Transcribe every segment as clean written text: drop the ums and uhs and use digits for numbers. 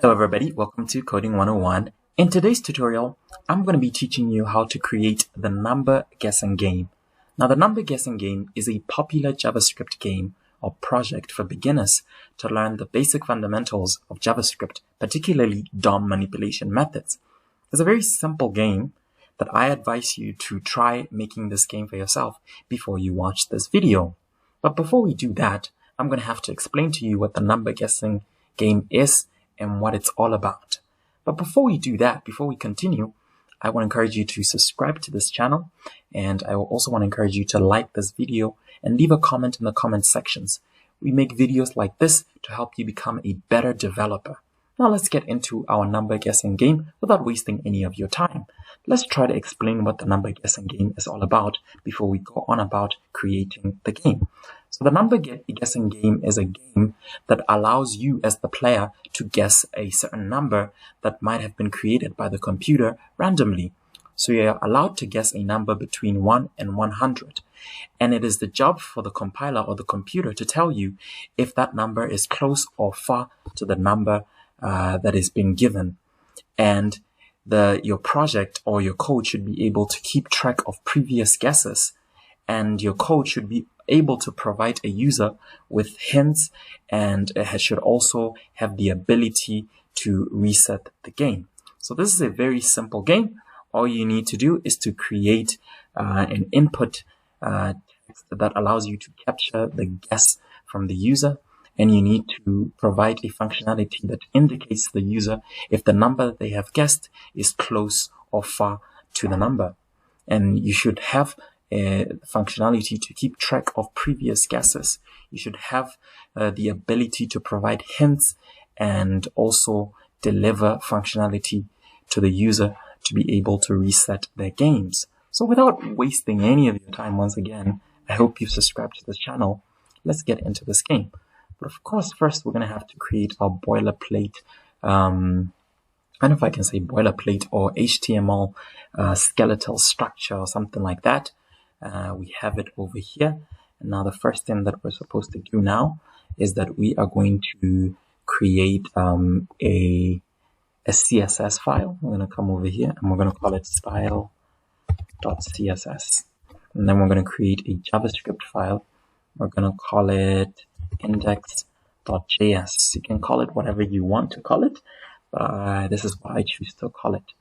Hello everybody, welcome to Coding 101. In today's tutorial, I'm going to be teaching you how to create the number guessing game. Now the number guessing game is a popular JavaScript game or project for beginners to learn the basic fundamentals of JavaScript, particularly DOM manipulation methods. It's a very simple game that I advise you to try making this game for yourself before you watch this video. But before we do that, I'm going to have to explain to you what the number guessing game is and what it's all about. But before we do that, before we continue, I want to encourage you to subscribe to this channel, and I will also want to encourage you to like this video and leave a comment in the comment sections. We make videos like this to help you become a better developer. Now let's get into our number guessing game without wasting any of your time. Let's try to explain what the number guessing game is all about before we go on about creating the game. So the number guessing game is a game that allows you as the player to guess a certain number that might have been created by the computer randomly. So you're allowed to guess a number between 1 and 100. And it is the job for the compiler or the computer to tell you if that number is close or far to the number that is being given. And your project or your code should be able to keep track of previous guesses. And your code should be able to provide a user with hints, and it should also have the ability to reset the game. So this is a very simple game. All you need to do is to create an input text that allows you to capture the guess from the user, and you need to provide a functionality that indicates to the user if the number they have guessed is close or far to the number. And you should have a functionality to keep track of previous guesses. You should have the ability to provide hints and also deliver functionality to the user to be able to reset their games. So without wasting any of your time, once again, I hope you've subscribed to this channel. Let's get into this game. But of course, first we're going to have to create our boilerplate. I don't know if I can say boilerplate or HTML skeletal structure or something like that. We have it over here. And now the first thing that we're supposed to do now is that we are going to create a CSS file. We're going to come over here and we're going to call it style.css. And then we're going to create a JavaScript file. We're going to call it index.js. You can call it whatever you want to call it, but this is what I choose to call it.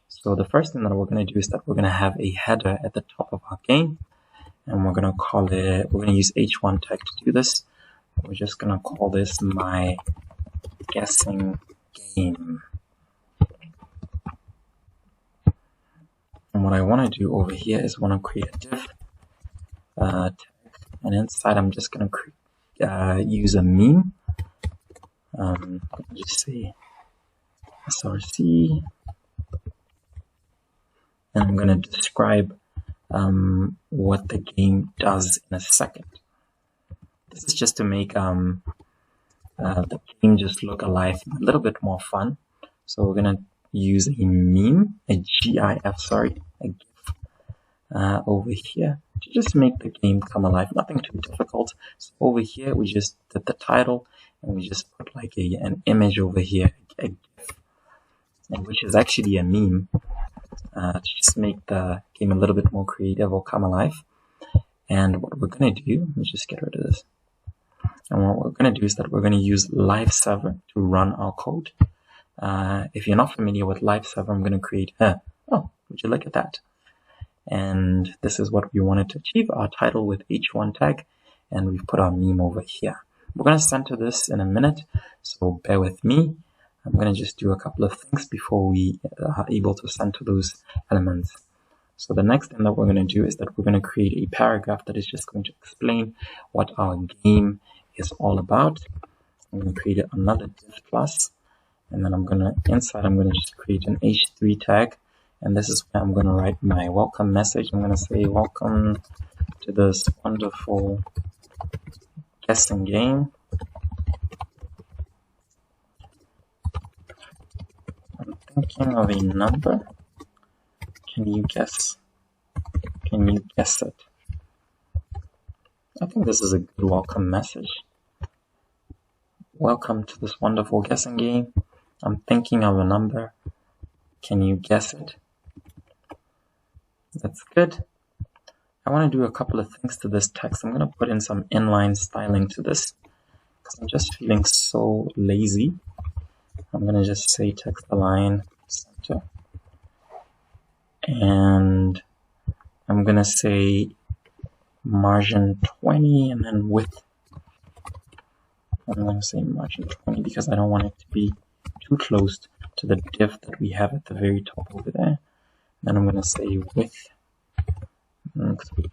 So the first thing that we're going to do is that we're going to have a header at the top of our game, and we're going to call it, we're going to use h1 tag to do this. We're just going to call this my guessing game. And what I want to do over here is want to create a div tag, and inside I'm just going to use a meme. Just say src. And I'm going to describe what the game does in a second. This is just to make the game just look alive, a little bit more fun. So we're going to use a meme, a GIF over here to just make the game come alive. Nothing too difficult. So over here we just did the title and we just put like an image over here, a GIF, which is actually a meme. To just make the game a little bit more creative or come alive. And what we're going to do, let's just get rid of this. And what we're going to do is that we're going to use live server to run our code. If you're not familiar with live server, I'm going to create oh, would you look at that? And this is what we wanted to achieve, our title with h1 tag, and we've put our meme over here. We're going to center this in a minute, so bear with me. I'm going to just do a couple of things before we are able to center those elements. So the next thing that we're going to do is that we're going to create a paragraph that is just going to explain what our game is all about. I'm going to create another div plus, and then inside I'm going to just create an h3 tag, and this is where I'm going to write my welcome message. I'm going to say welcome to this wonderful guessing game. Thinking of a number. Can you guess? Can you guess it? I think this is a good welcome message. Welcome to this wonderful guessing game. I'm thinking of a number. Can you guess it? That's good. I want to do a couple of things to this text. I'm going to put in some inline styling to this because I'm just feeling so lazy. I'm going to just say text align center. And I'm going to say margin 20 and then width. I'm going to say margin 20 because I don't want it to be too close to the div that we have at the very top over there. Then I'm going to say width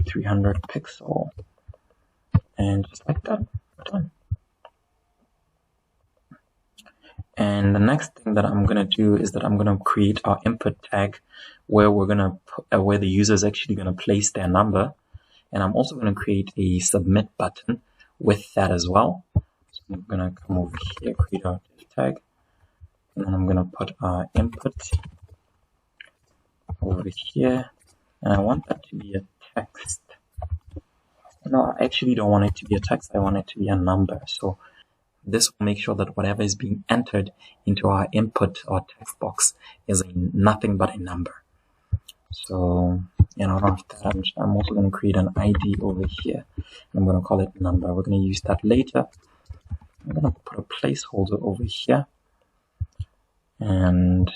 300 pixel, and just like that, we're done. And the next thing that I'm going to do is that I'm going to create our input tag where we're going to put, where the user is actually going to place their number. And I'm also going to create a submit button with that as well. So I'm going to come over here, create our div tag, and then I'm going to put our input over here. And I want that to be a text. No, I actually don't want it to be a text. I want it to be a number. So this will make sure that whatever is being entered into our input or text box is nothing but a number. So, after that, I'm also going to create an ID over here. I'm going to call it number. We're going to use that later. I'm going to put a placeholder over here. And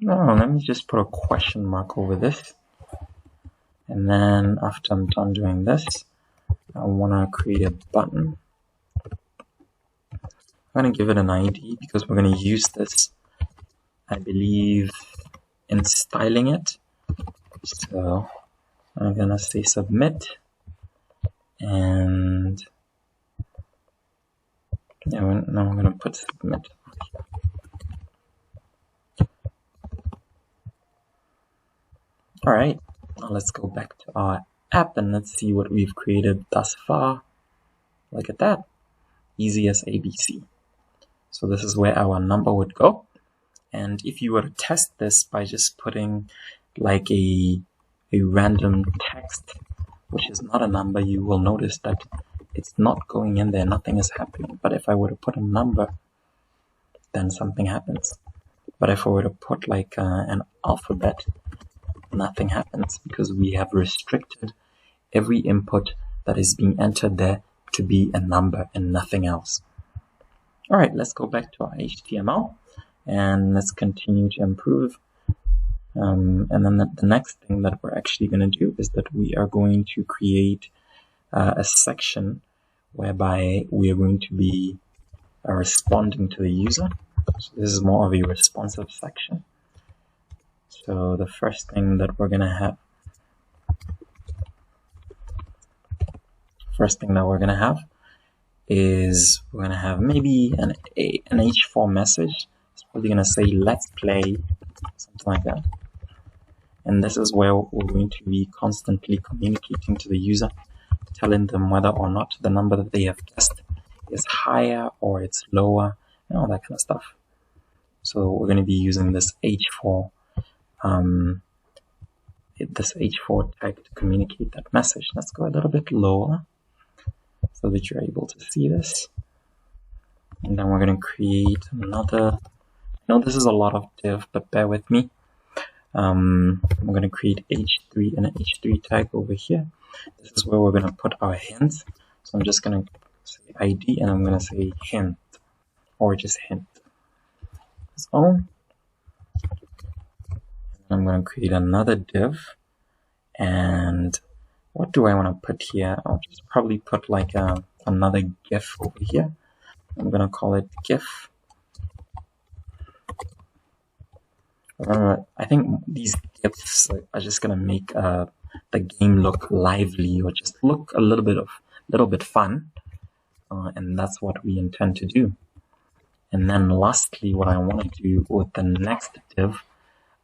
let me just put a question mark over this. And then after I'm done doing this, I want to create a button. I'm going to give it an ID because we're going to use this, I believe, in styling it. So I'm going to say submit. And now I'm going to put submit. All right. Now let's go back to our app and let's see what we've created thus far. Look at that. Easy as ABC. So this is where our number would go. And if you were to test this by just putting like a random text, which is not a number, you will notice that it's not going in there. Nothing is happening. But if I were to put a number, then something happens. But if I were to put like an alphabet, nothing happens because we have restricted every input that is being entered there to be a number and nothing else. All right, let's go back to our HTML and let's continue to improve. And then the next thing that we're actually going to do is that we are going to create a section whereby we are going to be responding to the user. So this is more of a responsive section. So the first thing that we're going to have, is we're going to have maybe an H4 message. It's probably going to say, let's play, something like that. And this is where we're going to be constantly communicating to the user, telling them whether or not the number that they have guessed is higher or it's lower, and all that kind of stuff. So we're going to be using this H4 tag to communicate that message. Let's go a little bit lower so that you're able to see this. And then we're going to create another. This is a lot of div, but bear with me. I'm going to create H3 and an H3 tag over here. This is where we're going to put our hints. So I'm just going to say ID and I'm going to say hint or just hint. So I'm going to create another div, and what do I want to put here? I'll just probably put like another GIF over here. I'm going to call it GIF. I think these GIFs are just going to make the game look lively or just look a little bit fun, and that's what we intend to do. And then lastly, what I want to do with the next div,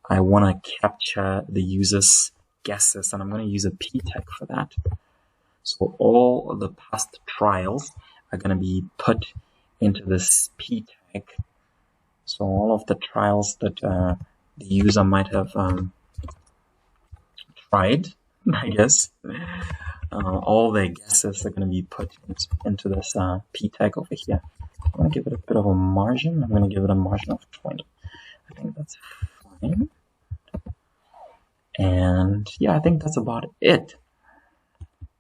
I want to capture the user's guesses, and I'm going to use a p tag for that. So all of the past trials are going to be put into this p tag. So all of the trials that the user might have tried, I guess, all their guesses are going to be put into this p tag over here. I'm going to give it a bit of a margin. I'm going to give it a margin of 20. I think that's fine. And yeah, I think that's about it.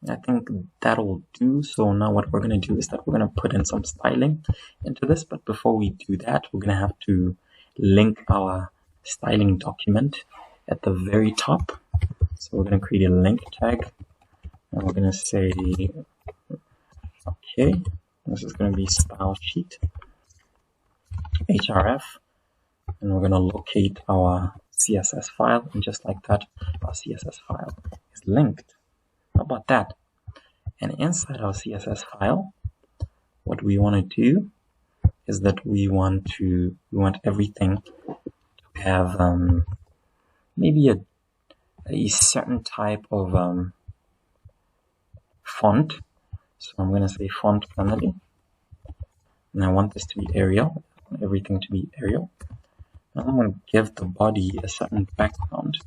I think that'll do. So now what we're going to do is that we're going to put in some styling into this. But before we do that, we're going to have to link our styling document at the very top. So we're going to create a link tag. And we're going to say, okay, this is going to be style sheet, href. And we're going to locate our CSS file. And just like that, our CSS file is linked. How about that? And inside our CSS file, what we want to do is that we want everything to have maybe a certain type of font. So I'm going to say font family, and I want this to be Arial. I want everything to be Arial. Now I'm going to give the body a certain background.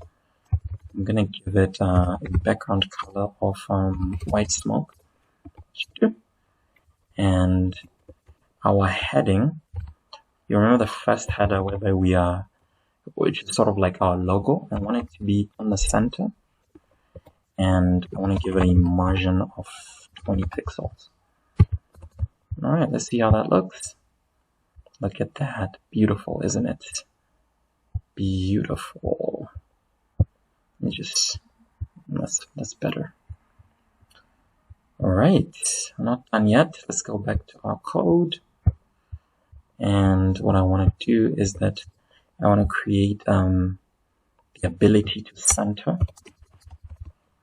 I'm going to give it a background color of white smoke. And our heading, you remember the first header where we are, which is sort of like our logo. I want it to be on the center. And I want to give it a margin of 20 pixels. All right, let's see how that looks. Look at that. Beautiful, isn't it? Beautiful. That's better. All right, I'm not done yet. Let's go back to our code. And what I want to do is that I want to create the ability to center.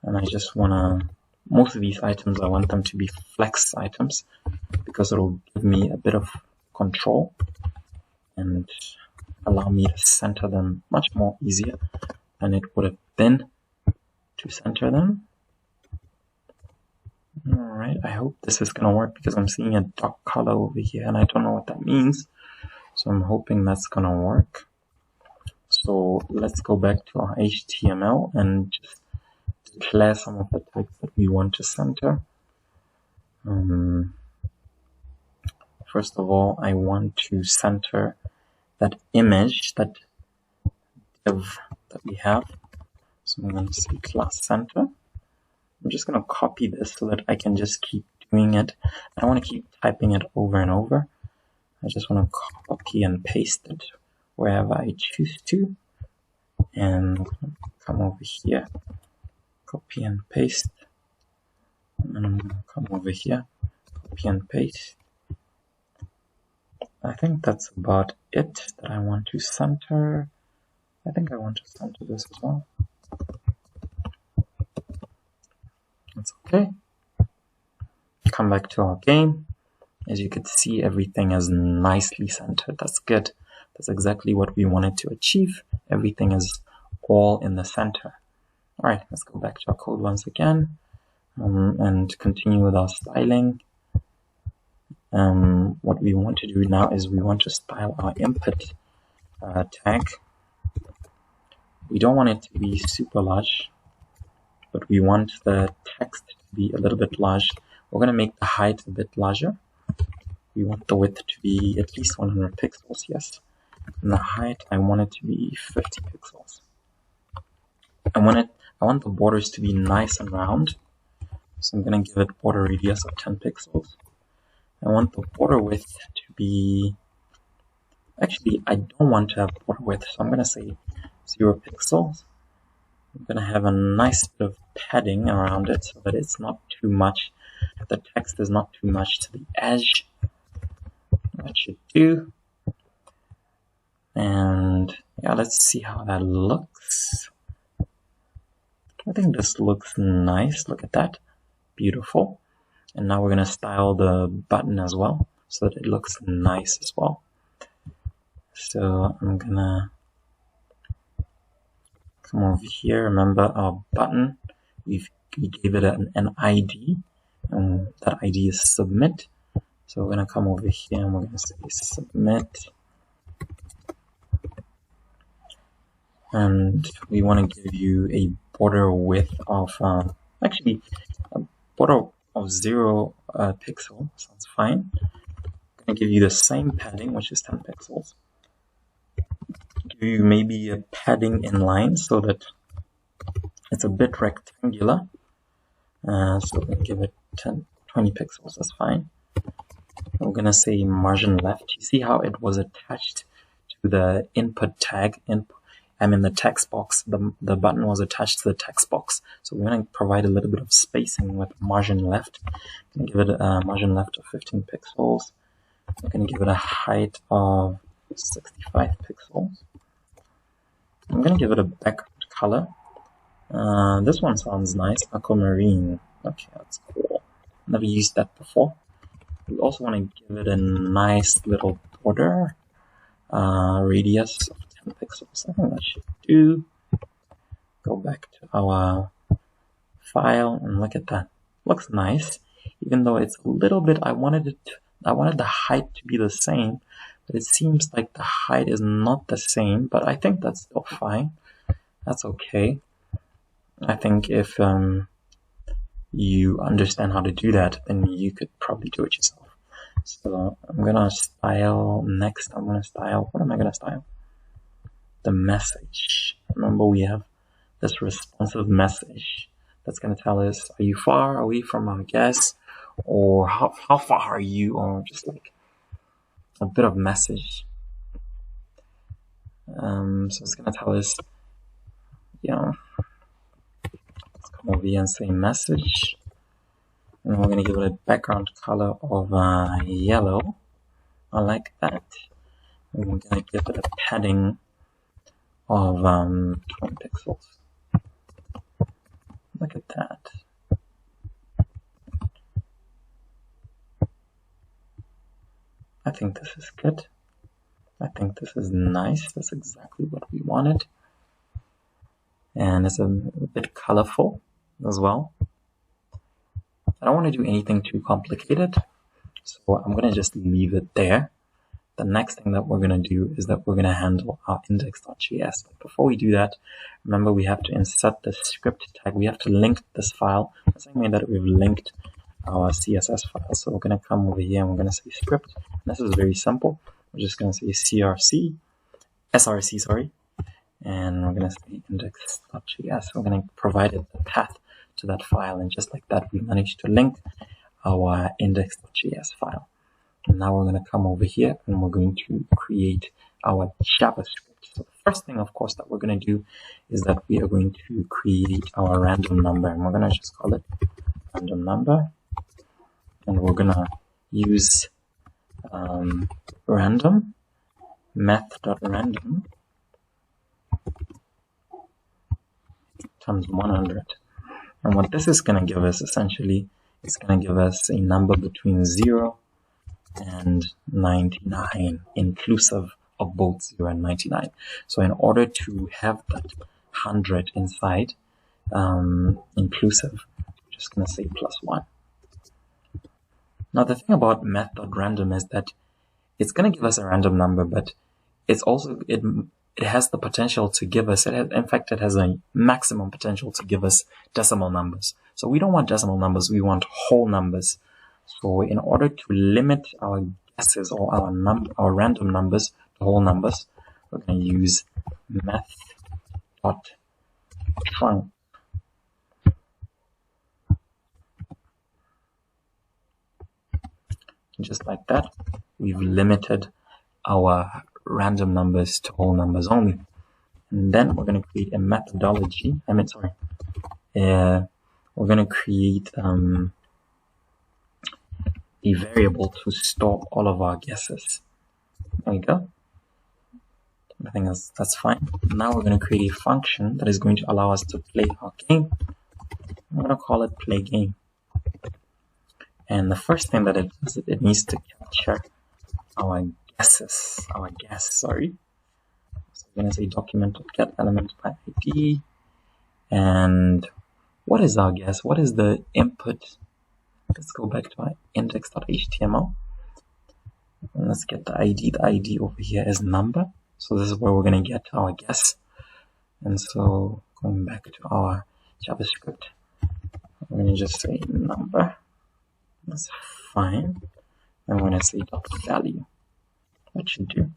And I just want to, most of these items, I want them to be flex items because it'll give me a bit of control and allow me to center them much more easier than it would have been to center them. Alright, I hope this is going to work because I'm seeing a dark color over here and I don't know what that means. So I'm hoping that's going to work. So let's go back to our HTML and just declare some of the types that we want to center. First of all, I want to center that image, that div that we have. So I'm going to say class center. I'm just going to copy this so that I can just keep doing it. I don't want to keep typing it over and over. I just want to copy and paste it wherever I choose to. And come over here, copy and paste. And then I'm going to come over here, copy and paste. I think that's about it that I want to center. I think I want to center this as well. That's okay. Come back to our game. As you can see, everything is nicely centered. That's good. That's exactly what we wanted to achieve. Everything is all in the center. All right, let's go back to our code once again and continue with our styling. What we want to do now is we want to style our input tag. We don't want it to be super large, but we want the text to be a little bit large. We're going to make the height a bit larger. We want the width to be at least 100 pixels, yes. And the height, I want it to be 50 pixels. I want the borders to be nice and round. So I'm going to give it border radius of 10 pixels. I want the border width to be, actually I don't want to have border width, so I'm going to say 0 pixels. I'm going to have a nice bit of padding around it so that it's not too much, the text is not too much to the edge. That should do. And yeah, let's see how that looks. I think this looks nice. Look at that. Beautiful. And now we're going to style the button as well so that it looks nice as well. So I'm going to come over here. Remember our button, we gave it an ID, and that ID is submit. So we're going to come over here and we're going to say submit. And we want to give you a border width of, actually, a border of 0 pixel sounds fine. I'm going to give you the same padding, which is 10 pixels. Give you maybe a padding inline so that it's a bit rectangular. So we're going to give it 20 pixels, that's fine. We're going to say margin left. You see how it was attached to the input tag, the text box. The button was attached to the text box. So we're going to provide a little bit of spacing with margin left. I'm going to give it a margin left of 15 pixels. I'm going to give it a height of 65 pixels. I'm going to give it a background color. This one sounds nice, aquamarine. Okay, that's cool. Never used that before. We also want to give it a nice little border, radius of 10 pixels. I think that should do. Go back to our file and look at that. Looks nice, even though it's a little bit. I wanted the height to be the same, but it seems like the height is not the same. But I think that's still fine. That's okay. I think if you understand how to do that, then you could probably do it yourself. So I'm gonna style next. What am I gonna style? The message. Remember, we have this responsive message that's gonna tell us, are you far away from our guest, or how far are you, or just like a bit of message. So it's gonna tell us, let's come over here and say message. And we're going to give it a background color of yellow. I like that. And we're going to give it a padding of 20 pixels. Look at that. I think this is good. I think this is nice. That's exactly what we wanted. And it's a bit colorful as well. I don't want to do anything too complicated, so I'm going to just leave it there. The next thing that we're going to do is that we're going to handle our index.js. But before we do that, remember we have to insert the script tag. We have to link this file the same way that we've linked our CSS file. So we're going to come over here and we're going to say script. And this is very simple. We're just going to say src, and we're going to say index.js. We're going to provide it the path to that file, and just like that we managed to link our index.js file. And now we're going to come over here and we're going to create our JavaScript. So the first thing, of course, that we're going to do is that we are going to create our random number, and we're going to just call it random number, and we're going to use random math.random times 100. And what this is going to give us, essentially, it's going to give us a number between 0 and 99, inclusive of both 0 and 99. So in order to have that 100 inside, inclusive, we're just going to say +1. Now the thing about math.random is that it's going to give us a random number, but it's also, it has the potential to give us, in fact, it has a maximum potential to give us decimal numbers. So we don't want decimal numbers, we want whole numbers. So in order to limit our guesses or our random numbers to whole numbers, we're going to use math.trunc. Just like that, we've limited our random numbers to whole numbers only. And then we're going to create a methodology. We're going to create a variable to store all of our guesses. There we go. I think that's fine. Now we're going to create a function that is going to allow us to play our game. I'm going to call it play game. And the first thing that it does, it needs to capture our guess. So we're going to say document.get element by ID. And what is our guess? What is the input? Let's go back to our index.html. And let's get the ID. The ID over here is number. So this is where we're going to get our guess. And so going back to our JavaScript, I'm going to just say number. That's fine. and we're going to say dot value. That should do.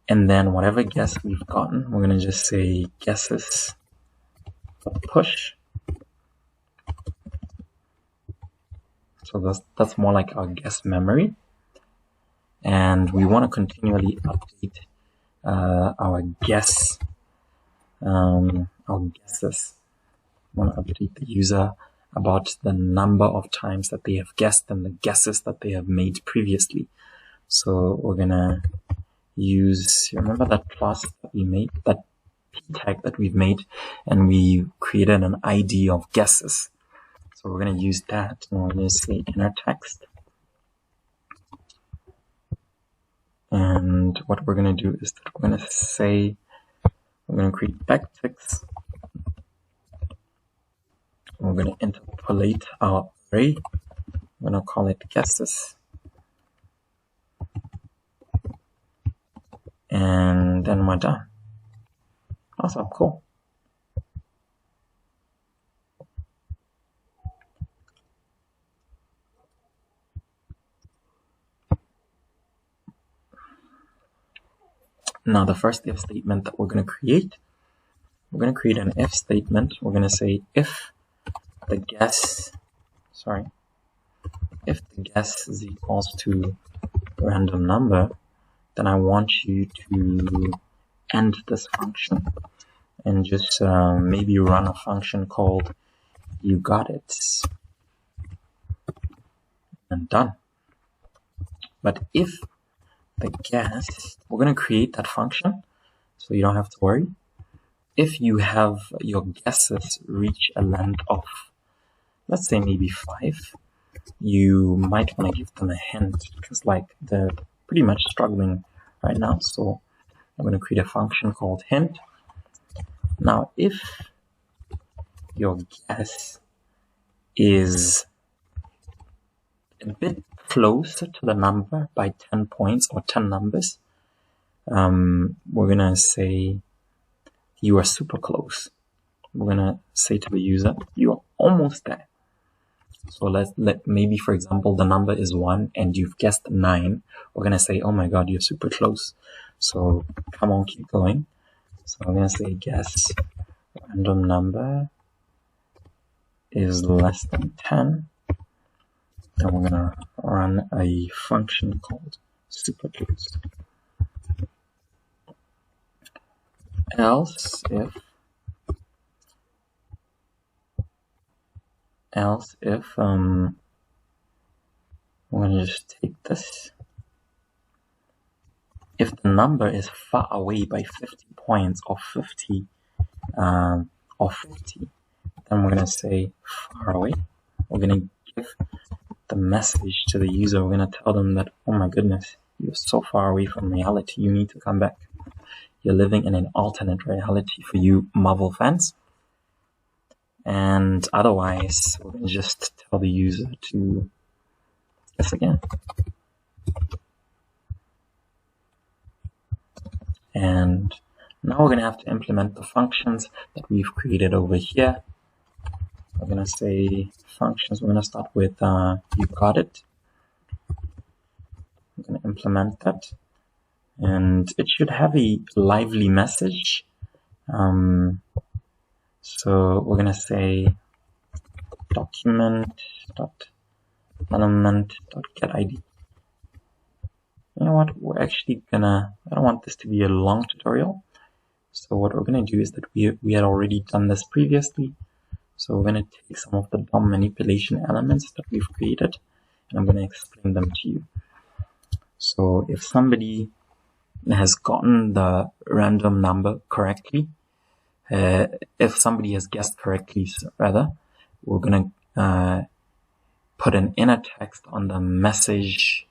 And then whatever guess we've gotten, we're going to just say guesses push. So that's more like our guess memory. And we want to continually update our guesses. We want to update the user about the number of times that they have guessed and the guesses that they have made previously. So we're going to use, remember that class that we made, that p tag that we've made, and we created an ID of guesses. So we're going to use that, and we're going to say inner text. And what we're going to do is that we're going to say, we're going to create backticks. We're going to interpolate our array. We're going to call it guesses. And then we're done. Awesome, cool. Now the first if statement that we're going to create an if statement. We're going to say if the guess is equals to random number, then I want you to end this function and just maybe run a function called you got it, and done. But if the guess, we're going to create that function so you don't have to worry. If you have your guesses reach a length of, let's say maybe 5, you might want to give them a hint because like they're pretty much struggling right now. So I'm going to create a function called hint. Now if your guess is a bit closer to the number by 10 points or 10 numbers, we're going to say you are super close. We're going to say to the user, you are almost there. So let maybe, for example, the number is 1 and you've guessed 9. We're going to say, oh my God, you're super close. So come on, keep going. So I'm going to say guess random number is less than 10. Then we're going to run a function called super close. Else if we're going to just take this. If the number is far away by 50 points or 50, then we're going to say far away. We're going to give the message to the user. We're going to tell them that, oh my goodness, you're so far away from reality. You need to come back. You're living in an alternate reality for you Marvel fans. And otherwise, we're going to just tell the user to guess again. And now we're going to have to implement the functions that we've created over here. We're going to say functions. We're going to start with you got it. I'm going to implement that. And it should have a lively message. So we're going to say document.element.getID. You know what? We're actually gonna, I don't want this to be a long tutorial. So what we're going to do is that we had already done this previously. So we're going to take some of the DOM manipulation elements that we've created, and I'm going to explain them to you. So if somebody has gotten the random number correctly, if somebody has guessed correctly, rather, we're going to put an inner text on the message.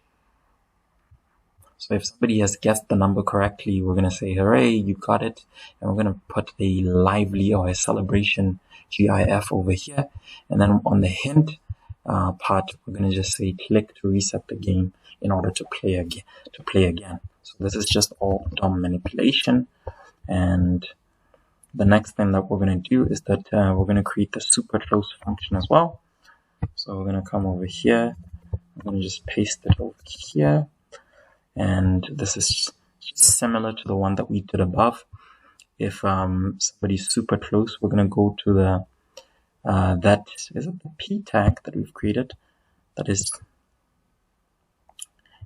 So if somebody has guessed the number correctly, we're going to say, hooray, you got it. And we're going to put a lively or a celebration GIF over here. And then on the hint part, we're going to just say, click to reset the game in order to play again. So this is just all DOM manipulation. And the next thing that we're going to do is that we're going to create the super close function as well. So we're going to come over here. I'm going to just paste it over here. And this is similar to the one that we did above. If somebody's super close, we're going to go to the, that is it the P tag that we've created? That is,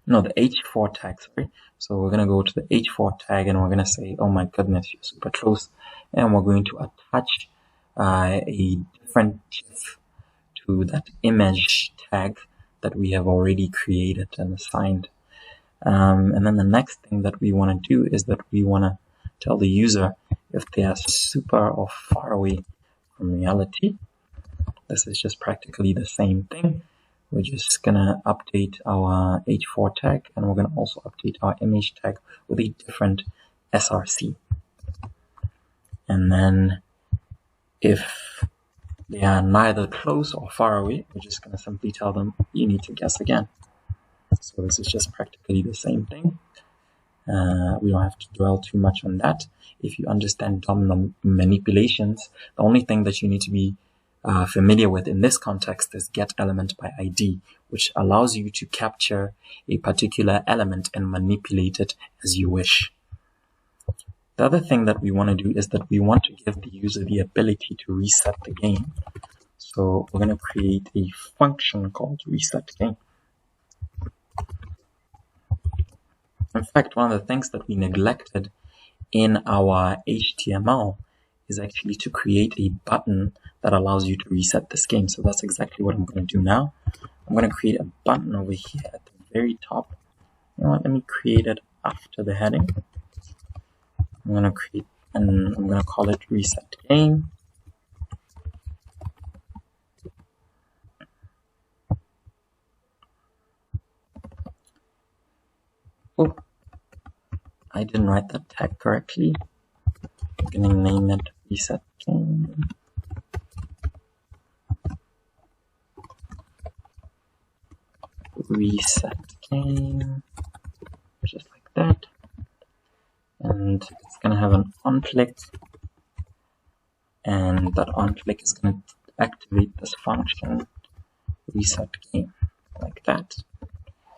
no, the H4 tag, sorry. So we're going to go to the H4 tag and we're going to say, oh my goodness, you're super close. And we're going to attach a different GIF to that image tag that we have already created and assigned. And then the next thing that we want to do is that we want to tell the user if they are super or far away from reality. This is just practically the same thing. We're just going to update our H4 tag, and we're going to also update our image tag with a different src. And then if they are neither close or far away, we're just going to simply tell them you need to guess again. So this is just practically the same thing. We don't have to dwell too much on that. If you understand DOM manipulations, the only thing that you need to be familiar with in this context is get element by ID, which allows you to capture a particular element and manipulate it as you wish. The other thing that we want to do is that we want to give the user the ability to reset the game. So we're going to create a function called resetGame. In fact, one of the things that we neglected in our HTML is actually to create a button that allows you to reset this game. So that's exactly what I'm going to do now. I'm going to create a button over here at the very top. You know what? Let me create it after the heading. I'm going to create, and I'm going to call it reset game. Oh, I didn't write that tag correctly. I'm going to name it reset game. Reset game, just like that. And it's going to have an onClick, and that onClick is going to activate this function reset game, like that.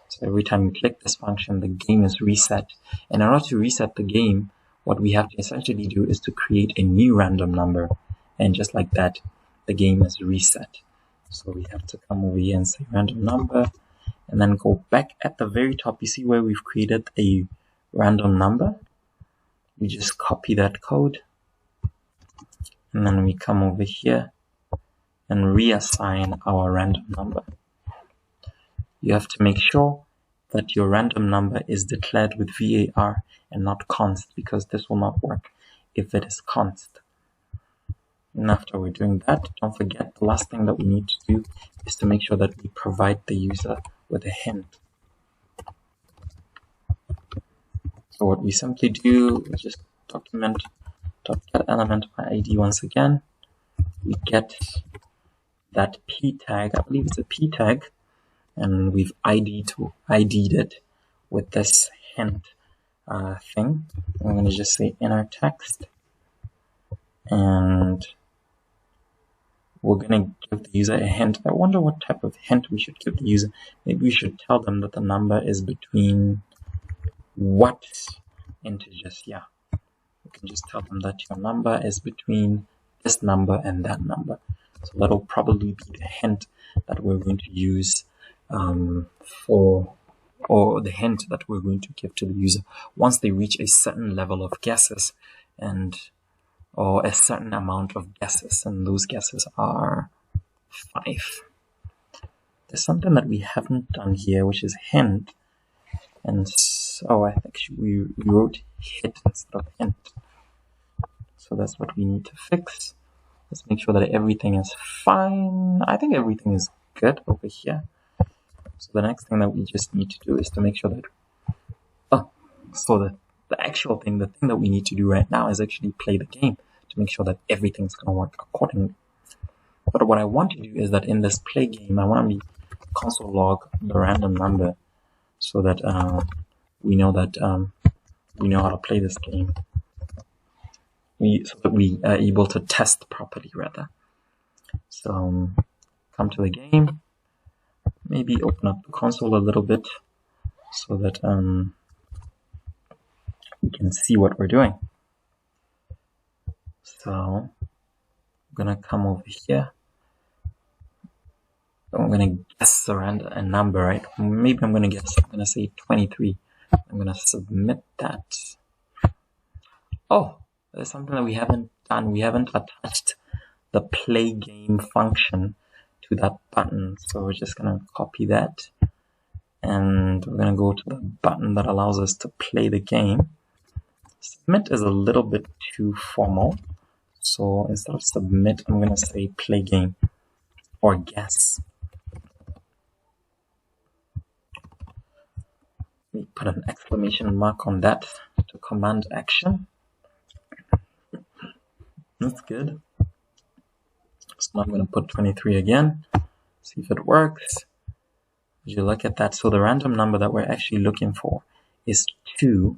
So every time you click this function, the game is reset. And in order to reset the game, what we have to essentially do is to create a new random number. And just like that, the game is reset. So we have to come over here and say random number, and then go back at the very top. You see where we've created a random number? We just copy that code, and then we come over here and reassign our random number. You have to make sure that your random number is declared with var and not const, because this will not work if it is const. And after we're doing that, don't forget the last thing that we need to do is to make sure that we provide the user with a hint. So what we simply do is just document.getElement by ID once again. We get that P tag, I believe it's a P tag, and we've ID'd it with this hint thing. I'm going to just say inner text, and we're going to give the user a hint. I wonder what type of hint we should give the user. Maybe we should tell them that the number is between what integers. Yeah, we can just tell them that your number is between this number and that number. So that'll probably be the hint that we're going to use or the hint that we're going to give to the user once they reach a certain level of guesses or a certain amount of guesses, and those guesses are 5. There's something that we haven't done here, which is hint, and so I think we wrote hit instead of hint. So that's what we need to fix. Let's make sure that everything is fine. I think everything is good over here. So the next thing that we just need to do is to make sure that, the actual thing, the thing that we need to do right now is actually play the game to make sure that everything's going to work accordingly. But what I want to do is that in this play game, I want to console log the random number so that we know how to play this game. So that we are able to test properly, rather. So come to the game, maybe open up the console a little bit so that we can see what we're doing. So I'm gonna come over here. I'm gonna guess around a number, right? Maybe I'm gonna say 23. I'm gonna submit that. Oh, there's something that we haven't done. We haven't attached the play game function to that button. So we're just gonna copy that, and we're gonna go to the button that allows us to play the game. Submit is a little bit too formal. So instead of submit, I'm gonna say play game or guess. We put an exclamation mark on that to command action. That's good. So now I'm going to put 23 again, see if it works. As you look at that, so the random number that we're actually looking for is 2.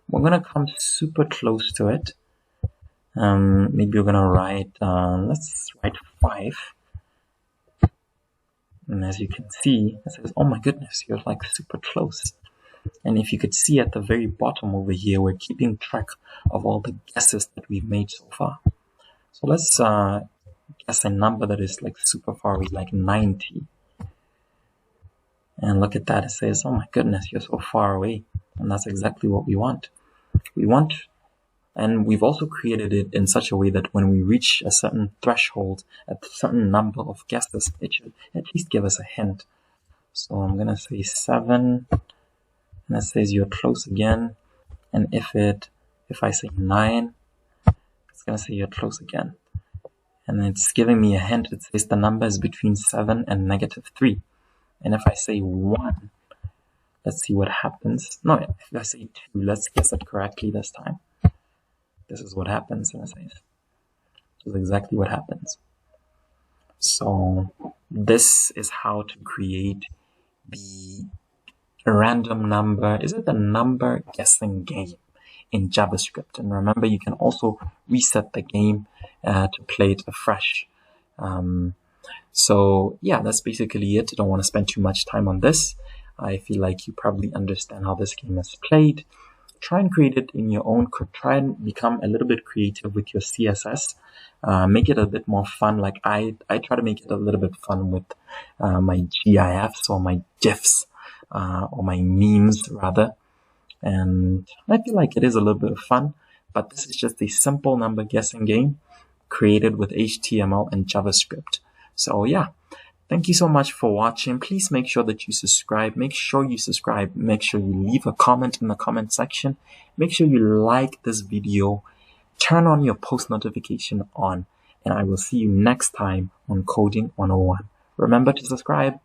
We're going to come super close to it. Maybe we're going to write, let's write 5. And as you can see, it says, oh my goodness, you're like super close. And if you could see at the very bottom over here, we're keeping track of all the guesses that we've made so far. So let's guess a number that is like super far away, like 90. And look at that, it says, oh my goodness, you're so far away. And that's exactly what we want. And we've also created it in such a way that when we reach a certain threshold, a certain number of guesses, it should at least give us a hint. So I'm going to say 7. And it says you're close again. And if I say 9, it's going to say you're close again. And it's giving me a hint. It says the number is between 7 and -3. And if I say 1, let's see what happens. No, if I say 2, let's guess it correctly this time. This is what happens. And it says, this is exactly what happens. So this is how to create the random number. Is it the number guessing game in JavaScript? And remember, you can also reset the game to play it afresh. So yeah, that's basically it. I don't want to spend too much time on this. I feel like you probably understand how this game is played. Try and create it in your own code. Try and become a little bit creative with your CSS. Make it a bit more fun. Like I try to make it a little bit fun with my GIFs or my GIFs. Or my memes rather, and I feel like it is a little bit of fun, but this is just a simple number guessing game created with HTML and JavaScript. So yeah, thank you so much for watching. Please make sure that you subscribe. Make sure you leave a comment in the comment section. Make sure you like this video, turn on your post notification on, and I will see you next time on Coding 101. Remember to subscribe.